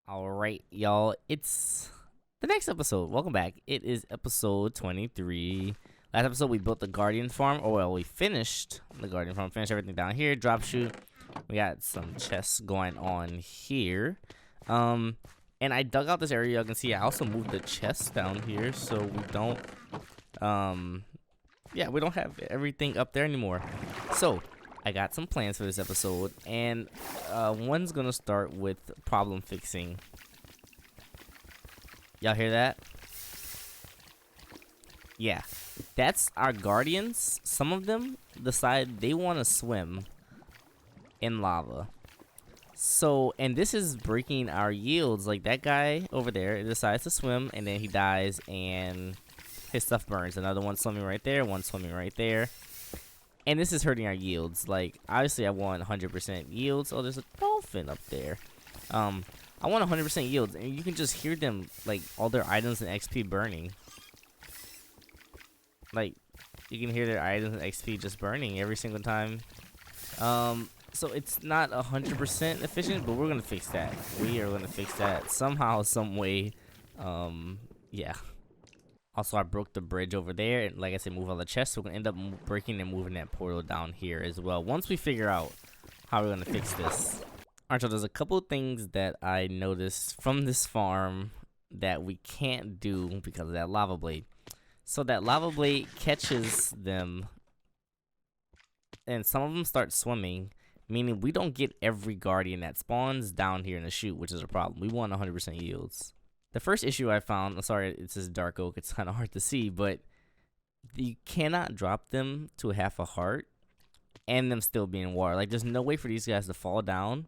All right, y'all. It's the next episode. Welcome back. It is episode 23. Last episode, we built the Guardian Farm. Or, well, we finished the Guardian Farm. Finished everything down here. Drop shoot. We got some chests going on here. And I dug out this area. You can see I also moved the chests down here so we don't, yeah, we don't have everything up there anymore. So, I got some plans for this episode, and one's gonna start with problem fixing. Y'all hear that? Yeah, that's our guardians. Some of them decide they want to swim in lava. So, and this is breaking our yields. Like that guy over there decides to swim, and then he dies, and his stuff burns. Another one swimming right there, one swimming right there. And this is hurting our yields. Like, obviously I want 100% yields. Oh, there's a dolphin up there. I want 100% yields. And you can just hear them, like, all their items and XP burning. Like, you can hear their items and XP just burning every single time. So it's not 100% efficient, but we're going to fix that. We are going to fix that somehow, some way. Yeah. Also, I broke the bridge over there, and like I said, move all the chests, so we're going to end up breaking and moving that portal down here as well, once we figure out how we're going to fix this. Alright, so there's a couple of things that I noticed from this farm that we can't do because of that lava blade. So that lava blade catches them, and some of them start swimming, meaning we don't get every guardian that spawns down here in the chute, which is a problem. We want 100% yields. The first issue I found, sorry, it says dark oak, it's kind of hard to see, but you cannot drop them to half a heart and them still be in water. Like, there's no way for these guys to fall down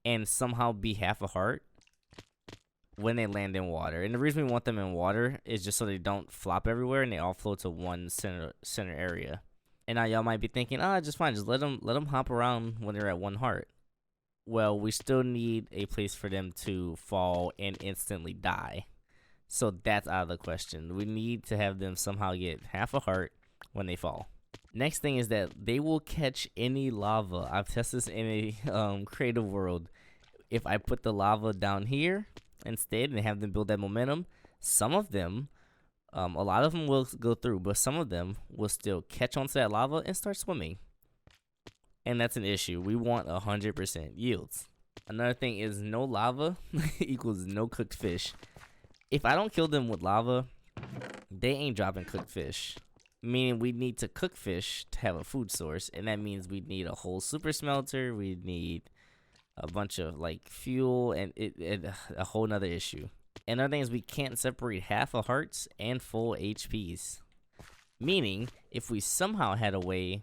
and somehow be half a heart when they land in water. And the reason we want them in water is just so they don't flop everywhere and they all flow to one center area. And now y'all might be thinking, just fine, just let them hop around when they're at one heart. Well, we still need a place for them to fall and instantly die. So that's out of the question. We need to have them somehow get half a heart when they fall. Next thing is that they will catch any lava. I've tested this in a creative world. If I put the lava down here instead and have them build that momentum, some of them, a lot of them will go through, but some of them will still catch onto that lava and start swimming. And that's an issue. We want 100% yields. Another thing is no lava equals no cooked fish. If I don't kill them with lava, they ain't dropping cooked fish. Meaning we need to cook fish to have a food source. And that means we need a whole super smelter. We need a bunch of like fuel and a whole nother issue. Another thing is we can't separate half a hearts and full HPs. Meaning if we somehow had a way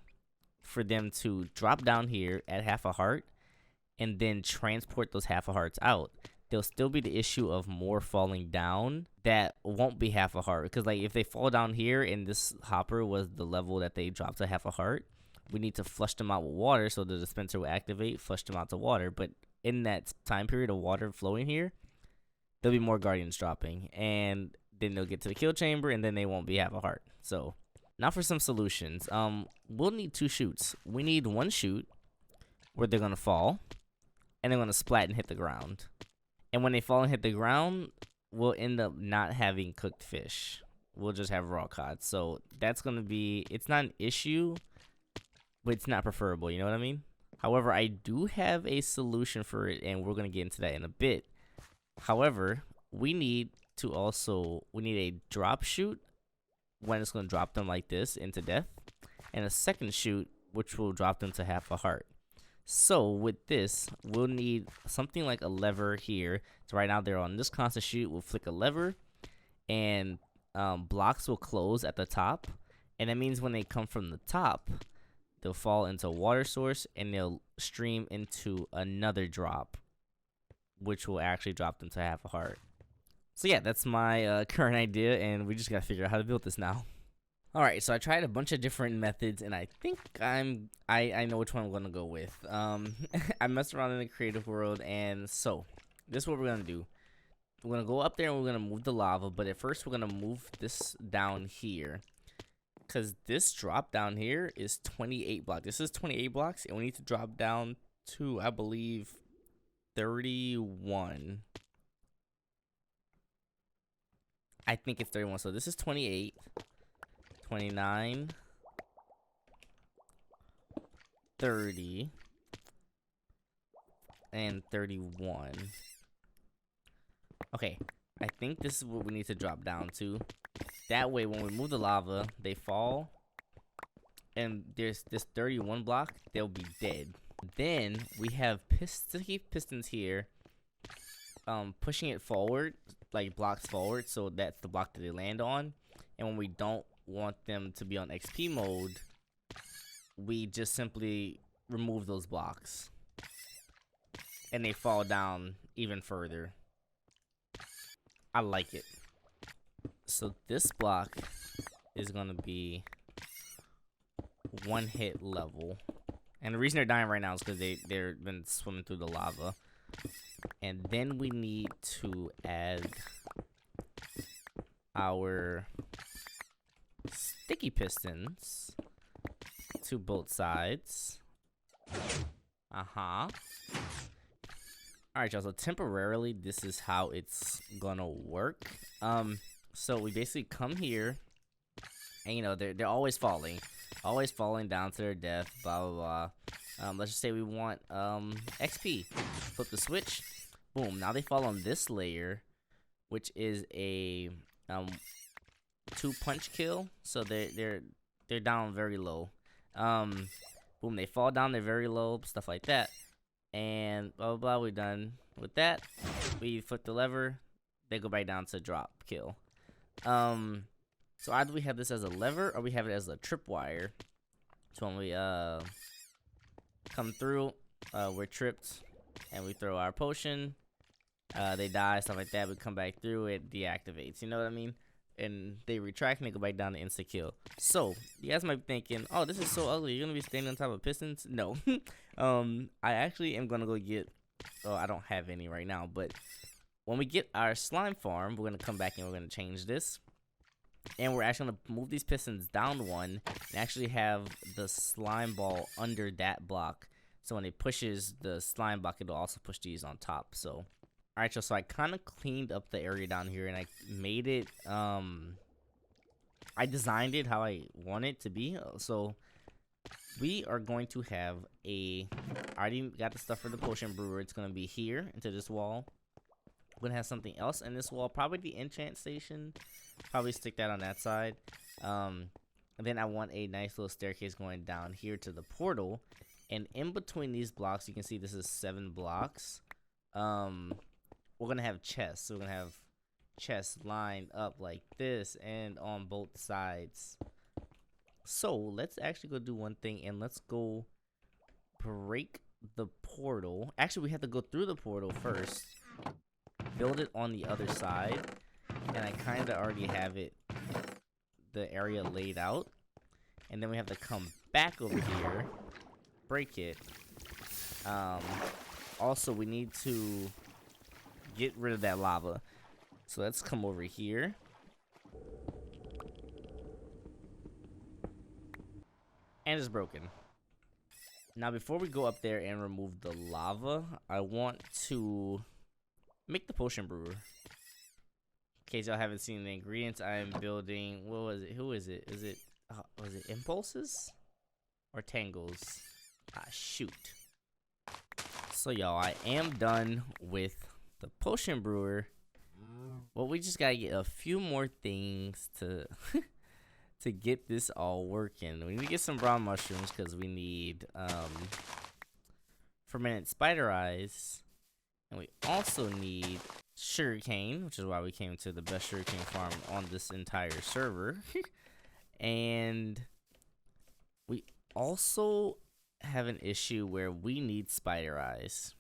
for them to drop down here at half a heart and then transport those half a hearts out, there'll still be the issue of more falling down that won't be half a heart. Because like if they fall down here and this hopper was the level that they dropped to half a heart, we need to flush them out with water so the dispenser will activate, flush them out to water. But in that time period of water flowing here, there'll be more guardians dropping, and then they'll get to the kill chamber and then they won't be half a heart. So now for some solutions. We'll need two chutes. We need one chute where they're gonna fall and they're gonna splat and hit the ground. And when they fall and hit the ground, we'll end up not having cooked fish. We'll just have raw cod. So that's gonna be, it's not an issue, but it's not preferable, you know what I mean? However, I do have a solution for it, and we're gonna get into that in a bit. However, we need a drop chute when it's going to drop them like this into death, and a second chute which will drop them to half a heart. So with this, we'll need something like a lever here. So right now they're on this constant chute. We'll flick a lever, and blocks will close at the top, and that means when they come from the top, they'll fall into a water source and they'll stream into another drop, which will actually drop them to half a heart. So yeah, that's my current idea, and we just gotta figure out how to build this now. Alright, so I tried a bunch of different methods, and I think I know which one I'm gonna go with. I messed around in the creative world, and so this is what we're gonna do. We're gonna go up there and we're gonna move the lava, but at first we're gonna move this down here, because this drop down here is 28 blocks. This is 28 blocks, and we need to drop down to, I believe, 31. I think it's 31. So this is 28, 29, 30, and 31. Okay, I think this is what we need to drop down to. That way, when we move the lava, they fall. And there's this 31 block, they'll be dead. Then we have sticky pistons here, pushing it forward, like blocks forward, so that's the block that they land on. And when we don't want them to be on XP mode, we just simply remove those blocks, and they fall down even further. I like it. So this block is gonna be one hit level, and the reason they're dying right now is because they've been swimming through the lava. And then we need to add our sticky pistons to both sides. Alright, y'all, so temporarily this is how it's gonna work. So we basically come here, and you know, they're always falling down to their death, blah blah blah. Let's just say we want XP. Flip the switch, boom, now they fall on this layer, which is a 2-punch kill, so they're down very low. Boom, they fall down, they're very low, stuff like that. And blah blah blah, we're done with that. We flip the lever, they go back down to drop kill. So either we have this as a lever or we have it as a tripwire. So when we come through, we're tripped and we throw our potion, they die, stuff like that. We come back through, it deactivates, you know what I mean? And they retract and they go back down to insta kill. So you guys might be thinking, oh, this is so ugly, you're gonna be standing on top of pistons. No. I actually am gonna go get, oh, I don't have any right now, but when we get our slime farm, we're gonna come back and we're gonna change this. And we're actually going to move these pistons down one and actually have the slime ball under that block. So when it pushes the slime block, it'll also push these on top. So, alright, so I kind of cleaned up the area down here and I made it, I designed it how I want it to be. So we are going to have I already got the stuff for the potion brewer. It's going to be here into this wall. We're gonna have something else in this wall, probably the enchant station. Probably stick that on that side. And then I want a nice little staircase going down here to the portal. And in between these blocks, you can see this is 7 blocks. We're gonna have chests. So we're gonna have chests lined up like this and on both sides. So let's actually go do one thing, and let's go break the portal. Actually, we have to go through the portal first. Build it on the other side, and I kind of already have the area laid out, and then we have to come back over here, break it. Also we need to get rid of that lava, so let's come over here. And it's broken. Now before we go up there and remove the lava, I want to make the potion brewer. In case y'all haven't seen the ingredients, I am building, what was it? Who is it? Was it Impulses? Or Tangles? Ah, shoot. So y'all, I am done with the potion brewer. Well, we just gotta get a few more things to to get this all working. We need to get some brown mushrooms because we need fermented spider eyes. And we also need sugarcane, which is why we came to the best sugarcane farm on this entire server. And we also have an issue where we need spider eyes.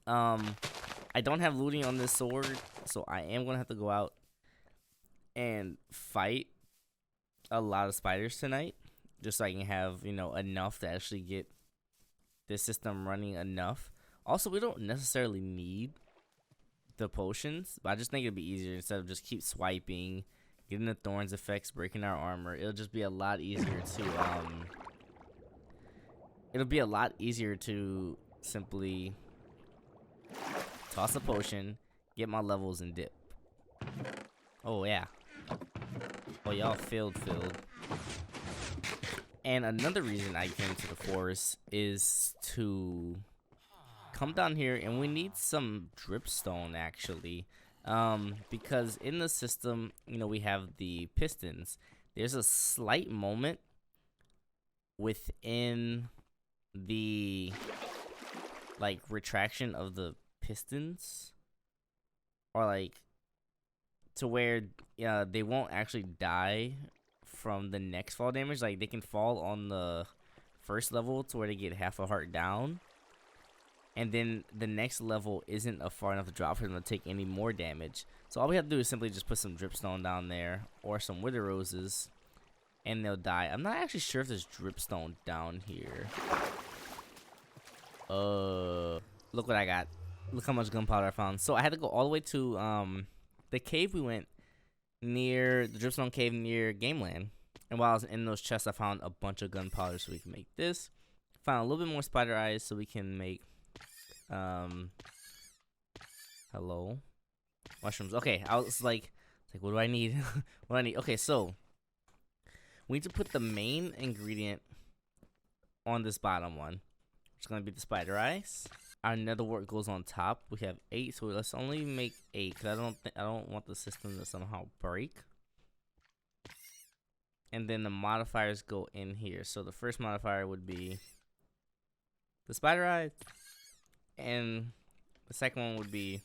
I don't have looting on this sword, so I am gonna have to go out and fight a lot of spiders tonight, just so I can have, you know, enough to actually get this system running enough. Also, we don't necessarily need the potions, but I just think it'd be easier instead of just keep swiping, getting the thorns effects, breaking our armor. It'll just be a lot easier to simply toss a potion, get my levels, and dip. Oh yeah. Oh, y'all filled. And another reason I came to the forest is to come down here, and we need some dripstone actually, because in the system, you know, we have the pistons. There's a slight moment within the like retraction of the pistons, or like to where they won't actually die from the next fall damage. Like they can fall on the first level to where they get half a heart down, and then the next level isn't a far enough to drop for them to take any more damage. So all we have to do is simply just put some dripstone down there or some wither roses, and they'll die. I'm not actually sure if there's dripstone down here. Look what I got. Look how much gunpowder I found. So I had to go all the way to the cave we went near, the dripstone cave near Gameland. And while I was in those chests, I found a bunch of gunpowder so we can make this. Found a little bit more spider eyes so we can make hello mushrooms. Okay, I was like what do I need? What do I need? Okay, so we need to put the main ingredient on this bottom one, which is gonna be the spider eyes. Our nether wart goes on top. We have 8, so let's only make 8 because I don't want the system to somehow break. And then the modifiers go in here. So the first modifier would be the spider eyes, and the second one would be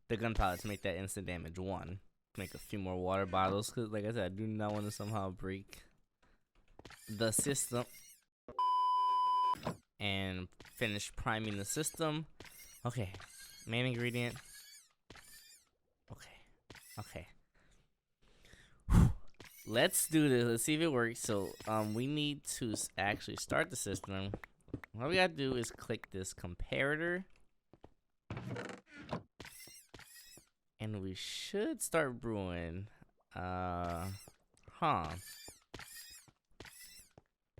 the gunpowder to make that instant damage 1. Make a few more water bottles because, like I said, I do not want to somehow break the system. And finish priming the system. Okay, main ingredient. Okay. Let's do this. Let's see if it works. So we need to actually start the system. What we gotta do is click this comparator, and we should start brewing. All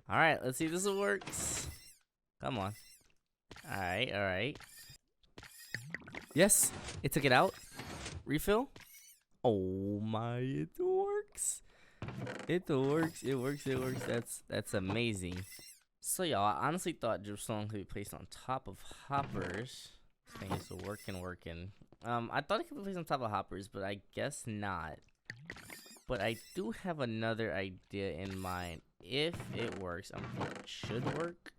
right, let's see if this works. Come on. All right. Yes, it took it out. Refill. Oh my, it works. It works. That's amazing. So y'all, I honestly thought dripstone could be placed on top of hoppers. This thing is working. I thought it could be placed on top of hoppers, but I guess not. But I do have another idea in mind. If it works, it should work.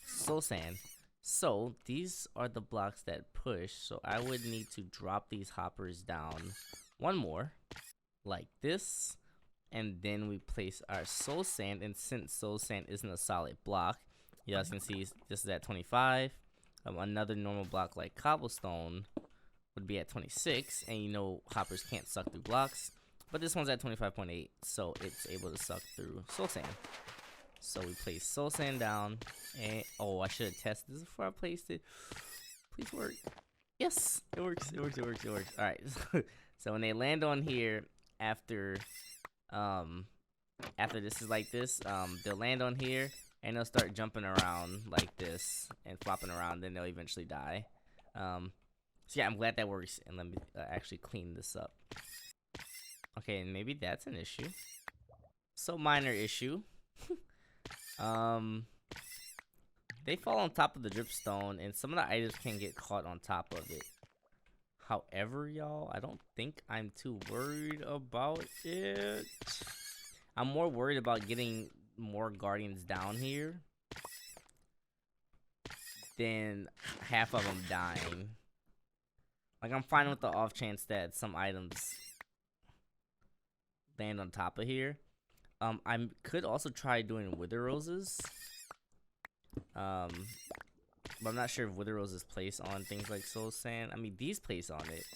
Soul sand. So these are the blocks that push. So I would need to drop these hoppers down one more, like this, and then we place our soul sand. And since soul sand isn't a solid block, you guys can see this is at 25. Another normal block like cobblestone would be at 26, and you know hoppers can't suck through blocks, but this one's at 25.8, so it's able to suck through soul sand. So we place soul sand down, and oh, I should have tested this before I placed it. Please work. Yes, it works. All right. So when they land on here after this is like this, they'll land on here and they'll start jumping around like this and flopping around. Then they'll eventually die. So yeah, I'm glad that works. And let me actually clean this up. Okay, and maybe that's an issue. So minor issue. They fall on top of the dripstone, and some of the items can get caught on top of it. However, y'all, I don't think I'm too worried about it. I'm more worried about getting more guardians down here than half of them dying. Like, I'm fine with the off chance that some items land on top of here. I could also try doing wither roses. But I'm not sure if wither roses place on things like soul sand. I mean, these place on it.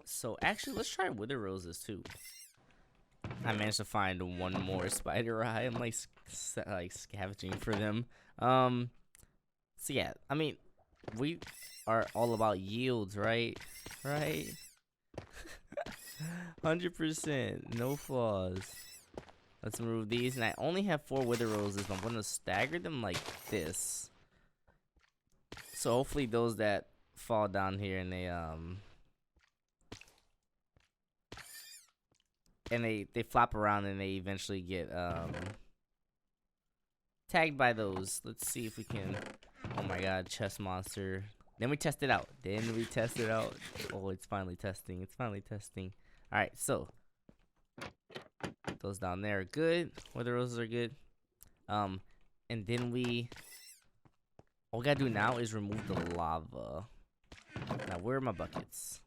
So actually, let's try wither roses too. I managed to find one more spider eye. I'm like scavenging for them. So yeah, I mean, we are all about yields, right? 100%, no flaws. Let's remove these, and I only have 4 wither roses, but I'm gonna stagger them like this. So hopefully those that fall down here and they and they flop around and they eventually get tagged by those. Let's see if we can. Oh my god, chest monster. Then we test it out. Oh, it's finally testing. Alright, so those down there are good. Whether those are good. And then all we gotta do now is remove the lava. Now, where are my buckets?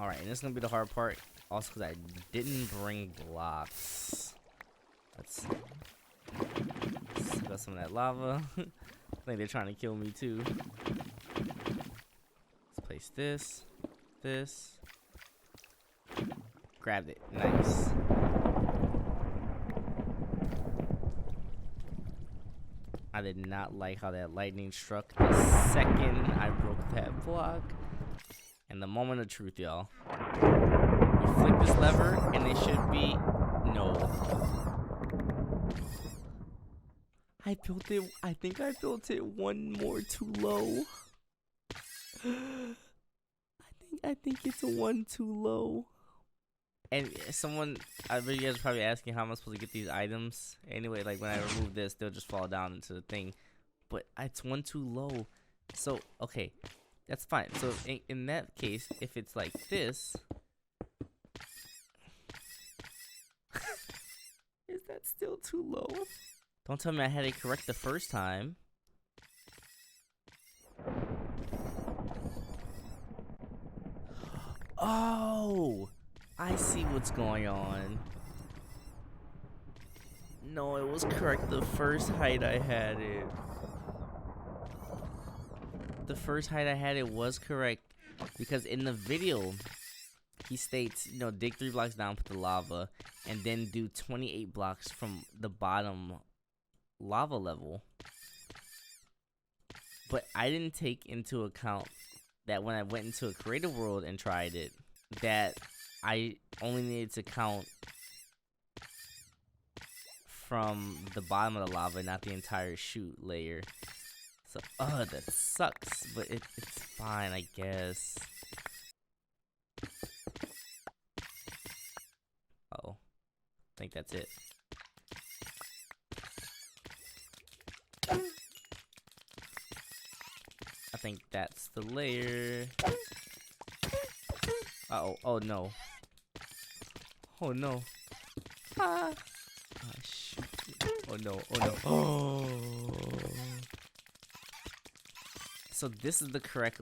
Alright, and this is gonna be the hard part. Also, because I didn't bring blocks. Let's got some of that lava. I think they're trying to kill me too. Let's place this. Grabbed it. Nice. I did not like how that lightning struck the second I broke that block. And the moment of truth, y'all. We flick this lever and it should be no. I think I built it one more too low. I think it's a one too low. And I bet you guys are probably asking how am I supposed to get these items. Anyway, like when I remove this, they'll just fall down into the thing. But it's one too low. So, okay, that's fine. So in that case, if it's like this, is that still too low? Don't tell me I had it correct the first time. Oh, I see what's going on. No, it was correct the first height I had it. The first height I had it was correct. Because in the video, he states, dig 3 blocks down, put the lava, and then do 28 blocks from the bottom lava level. But I didn't take into account that when I went into a creative world and tried it, that I only needed to count from the bottom of the lava, not the entire chute layer. So, that sucks, but it's fine, I guess. Uh-oh. I think that's it. I think that's the layer. Uh-oh. Oh, no. Oh, no. Ah. Oh, shoot. Oh, no. Oh, no. Oh. So this is the correct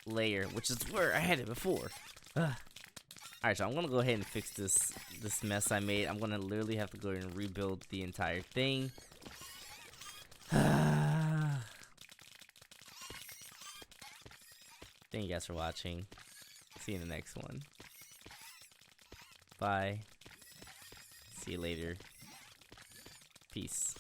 layer, which is where I had it before. Alright, so I'm gonna go ahead and fix this mess I made. I'm gonna literally have to go and rebuild the entire thing. Thank you guys for watching. See you in the next one. Bye. See you later. Peace.